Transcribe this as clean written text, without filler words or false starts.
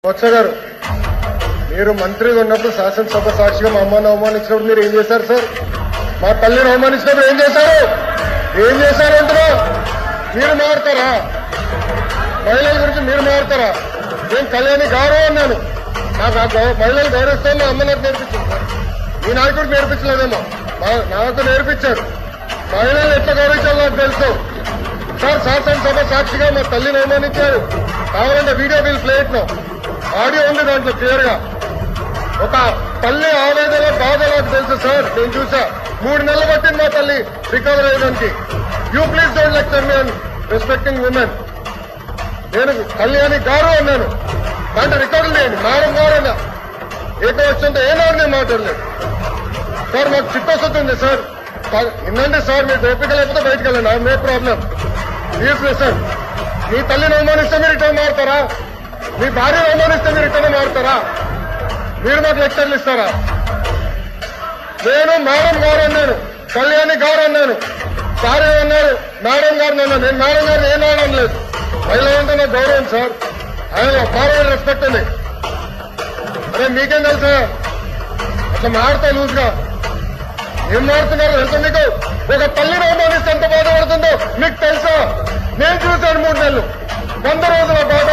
బొత్స గారు, మీరు మంత్రిగా ఉన్నప్పుడు శాసనసభ సాక్షిగా మా అమ్మను అవమానించినప్పుడు మీరు ఏం చేశారు సార్? మా తల్లిని అవమానించినప్పుడు ఏం చేశారు? ఏం చేశారు అంటున్నా? మీరు మారుతారా? మహిళల గురించి మీరు మారుతారా? నేను కళ్యాణి గౌరవం అన్నాను. నాకు మహిళలు గౌరవిస్తాను మా అమ్మ నాకు నేర్పించింది సార్. మీ నాయకుడికి నేర్పించలేదేమో, నాకు నేర్పించారు. మహిళలు ఎట్లా గౌరవించాలో నాకు తెలుసు సార్. శాసనసభ సాక్షిగా మా తల్లిని అవమానించారు. కావాలంటే వీడియో బిల్ ప్లే ఇట్ను, ఆడియో ఉంది దాంట్లో క్లియర్ గా. ఒక తల్లి ఆవేదన బాధ నాకు తెలుసు సార్. నేను చూసా, 3 నెలలు పట్టింది మా తల్లి రికవర్ అయ్యడానికి. You please don't lecture me and respecting women. నేను కళ్యాణి గారు అన్నాను, దాంట్లో రికార్డులు లేని మేడం గారు అన్నా. ఏకవచ్చంతో ఏనాడు నేను మాట్లాడలేదు సార్. మాకు చిత్తశుద్ధి ఉంది సార్. ఏంటంటే సార్, మీరు ఓపిక లేకపోతే బయటకు వెళ్ళండి, నో ప్రాబ్లం. ప్లీజ్ సార్, మీ తల్లిని అవమానిస్తే మీరు రిటర్న్ మారుతారా? మీ భార్యను అవమానిస్తే మీరు రిటర్న్ మారుతారా? మీరు మాకు లెక్చర్లు ఇస్తారా? నేను మేడం గారు అన్నాను, కళ్యాణి గారు అన్నాను, సార్ అన్నారు మేడం గారు అన్నాను. నేను మేడం గారిని ఏం అనడం లేదు. మహిళ అంటే నాకు గౌరవం సార్. ఆయన ఫార్వర్డ్ రెస్పెక్ట్ ఉంది. అరే మీకేం తెలుసా అట్లా మారుతా లూజ్గా? ఏం మారుతున్నారు తెలుసా మీకు? ఒక తల్లిని అవమానిస్తే ఎంత బాధపడుతుందో మీకు తెలుసా? నేను చూశాను 3 నెలలు, 100 రోజుల బాధ.